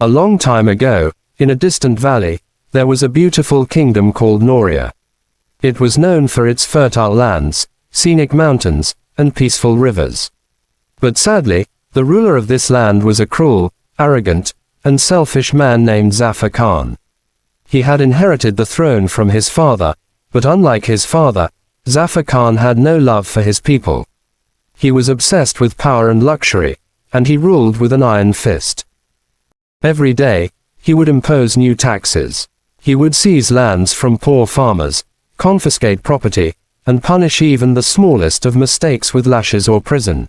A long time ago, in a distant valley, there was a beautiful kingdom called Noor. It was known for its fertile lands, scenic mountains, and peaceful rivers. But sadly, the ruler of this land was a cruel, arrogant, and selfish man named Zafar Khan. He had inherited the throne from his father, but unlike his father, Zafar Khan had no love for his people. He was obsessed with power and luxury, and he ruled with an iron fist. Every day, he would impose new taxes. He would seize lands from poor farmers, confiscate property, and punish even the smallest of mistakes with lashes or prison.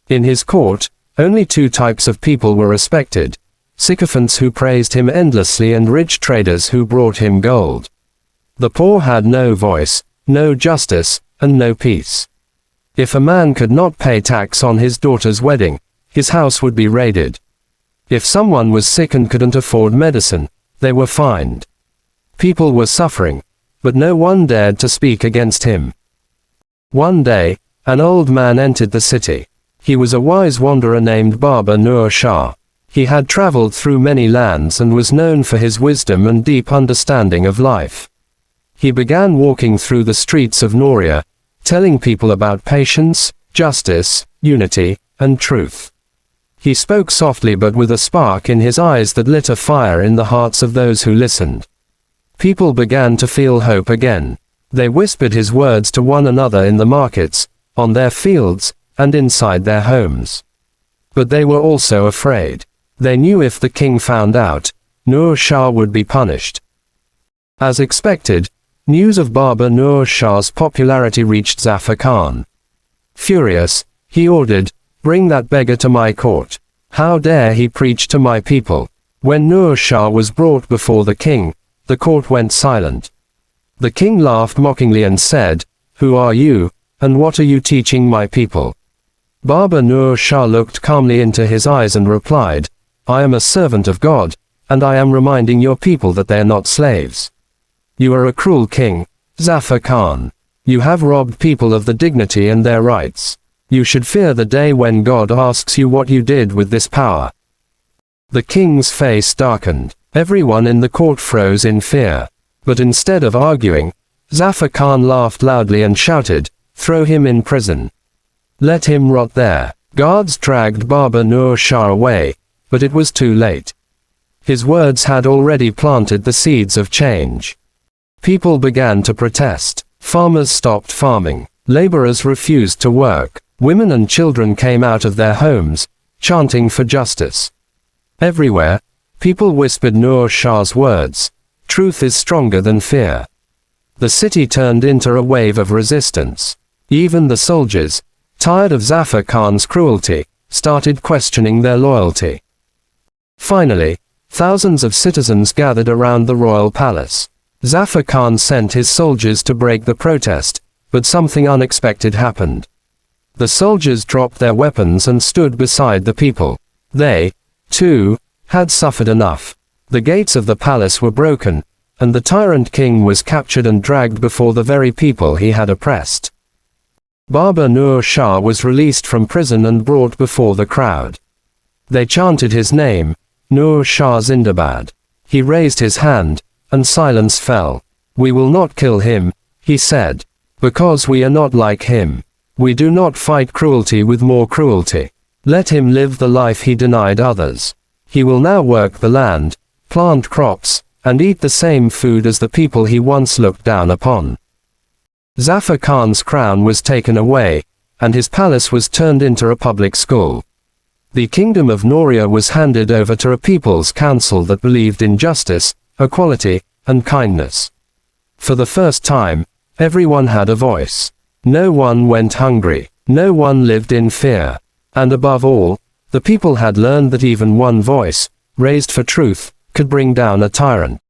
In his court, only two types of people were respected: sycophants who praised him endlessly and rich traders who brought him gold. The poor had no voice, no justice, and no peace. If a man could not pay tax on his daughter's wedding, his house would be raided. If someone was sick and couldn't afford medicine, they were fined. People were suffering, but no one dared to speak against him. One day, an old man entered the city. He was a wise wanderer named Baba Noor Shah. He had traveled through many lands and was known for his wisdom and deep understanding of life. He began walking through the streets of Noor, telling people about patience, justice, unity, and truth. He spoke softly but with a spark in his eyes that lit a fire in the hearts of those who listened. People began to feel hope again. They whispered his words to one another in the markets, on their fields, and inside their homes. But they were also afraid. They knew if the king found out, Noor Shah would be punished. As expected, news of Baba Noor Shah's popularity reached Zafar Khan. Furious, he ordered, "Bring that beggar to my court. How dare he preach to my people?" When Noor Shah was brought before the king, the court went silent. The king laughed mockingly and said, "Who are you, and what are you teaching my people?" Baba Noor Shah looked calmly into his eyes and replied, "I am a servant of God, and I am reminding your people that they are not slaves. You are a cruel king, Zafar Khan. You have robbed people of the dignity and their rights. You should fear the day when God asks you what you did with this power." The king's face darkened. Everyone in the court froze in fear. But instead of arguing, Zafar Khan laughed loudly and shouted, "Throw him in prison. Let him rot there." Guards dragged Baba Noor Shah away, but it was too late. His words had already planted the seeds of change. People began to protest. Farmers stopped farming. Laborers refused to work. Women and children came out of their homes, chanting for justice. Everywhere, people whispered Noor Shah's words, "Truth is stronger than fear." The city turned into a wave of resistance. Even the soldiers, tired of Zafar Khan's cruelty, started questioning their loyalty. Finally, thousands of citizens gathered around the royal palace. Zafar Khan sent his soldiers to break the protest, but something unexpected happened. The soldiers dropped their weapons and stood beside the people. They, too, had suffered enough. The gates of the palace were broken, and the tyrant king was captured and dragged before the very people he had oppressed. Baba Noor Shah was released from prison and brought before the crowd. They chanted his name, Noor Shah Zindabad. He raised his hand, and silence fell. "We will not kill him," he said, "because we are not like him. We do not fight cruelty with more cruelty. Let him live the life he denied others. He will now work the land, plant crops, and eat the same food as the people he once looked down upon." Zafar Khan's crown was taken away, and his palace was turned into a public school. The kingdom of Noor was handed over to a people's council that believed in justice, equality, and kindness. For the first time, everyone had a voice. No one went hungry. No one lived in fear. And above all, the people had learned that even one voice, raised for truth, could bring down a tyrant.